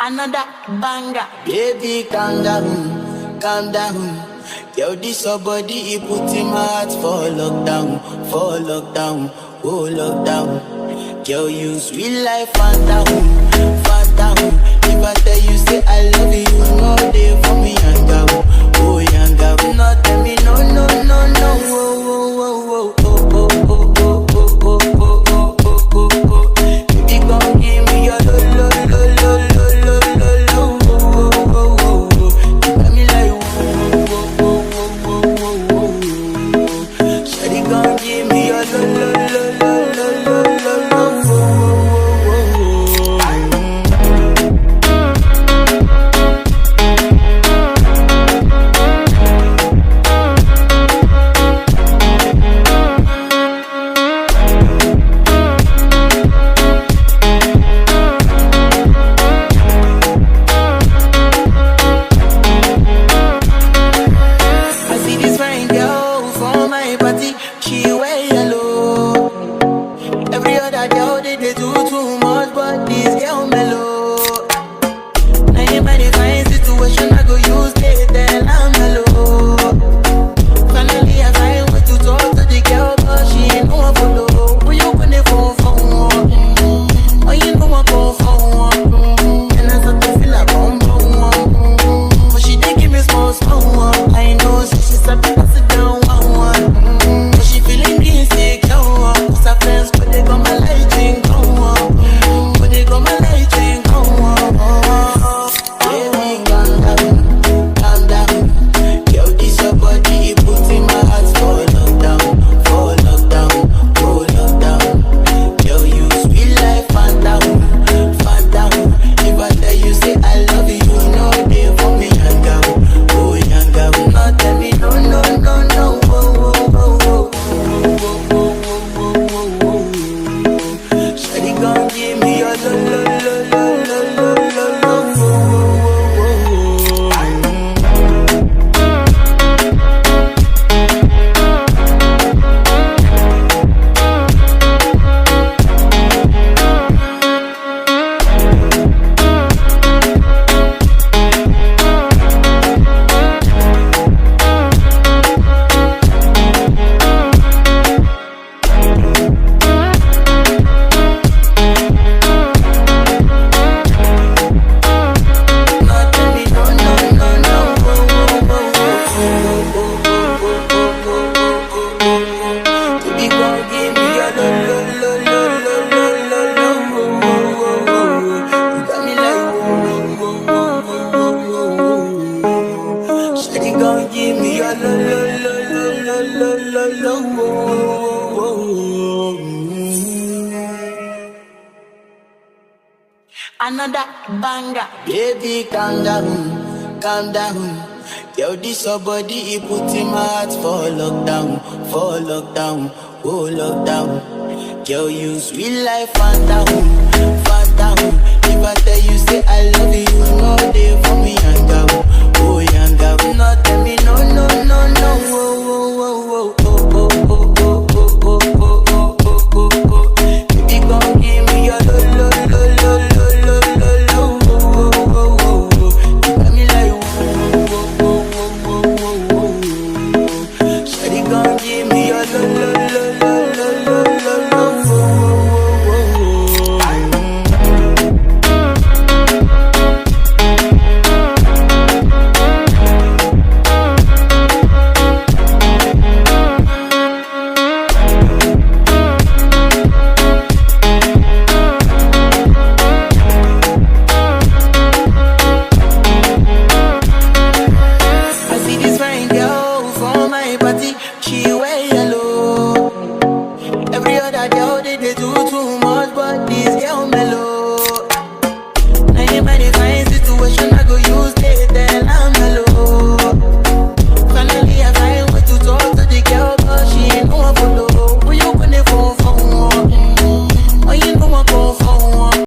Another banger. Baby, calm down, calm down. Yo, this your body, it put in my heart for lockdown, oh lockdown. Yo, you sweet life, phantom, phantom. If I tell you, say I love you, you know they for me, yanga, oh yanga. No, tell me, no, no, no, no, oh, oh, oh, oh, oh, oh, oh, oh, oh, oh, oh, oh, oh, oh. Baby, gon' give me your lo, lo, lo, lo, lo, lo, lo, lo, oh, oh, oh, oh, oh. You got me like, oh, oh, oh, oh, oh, oh, oh. Shawty gon' give me your lo, lo, lo, lo, lo, lo, lo, lo, oh, oh, oh, oh, oh. I see this fine girl for my party, she wear yellow. Every other girl they do too much, but this girl mellow. Now in my fine situation, I go use they tell I'm mellow. Finally I find way to talk to the girl, but she ain't no one follow. When you gonna phone for one? Oh, you know I go for one. And I start to feel like bum bum one. But she did give me small one. I know so she's a bit sit down one. But she feeling insecure. Cause her friends but they got my light ring on. But they got my light ring on. Baby, calm down, calm down. Yo, this your body, it put in my heart for lockdown, oh lockdown. Yo, you sweet life, phantom, phantom. If I tell you, say I love you, you know they for me, yanga, oh yanga. No, tell me, no, no, no, no, oh, oh, oh, oh, oh, oh, oh, oh, oh. Shawty gon' give me your lo, lo, lo, lo, lo, lo, lo, lo, oh, oh, oh, oh. No, tell me, no, no, no, no, oh, oh, oh, oh, oh. Baby, gon' give me your lo, lo, lo, lo, lo, lo, lo, lo, oh, oh, oh, oh. You got me like, oh, oh, oh, oh, oh, oh, oh. Shawty gon' give me your lo, lo, lo, lo, lo, lo, lo, lo, oh, oh, oh, oh. Another banger. Baby, calm down, calm down. Yo, this your body, it put in my heart for lockdown, oh lockdown. Yo, you sweet life, phantom, phantom. If I tell you, say I love you, you know they for me, yanga, oh yanga. No, tell me, no, no, no, no, oh, oh, oh, oh, oh, oh, oh, oh, oh, oh, oh, oh, oh, oh. Baby, gon' give me your lo, lo, lo, lo, lo, lo, lo, lo, oh, oh, oh, oh, oh. You got me like, oh, oh, oh, oh, oh, oh, oh. Shawty gon' give me your lo, lo, lo, lo, lo, lo, lo, lo, oh, oh, oh, oh, oh. I see this fine girl for my party, she wear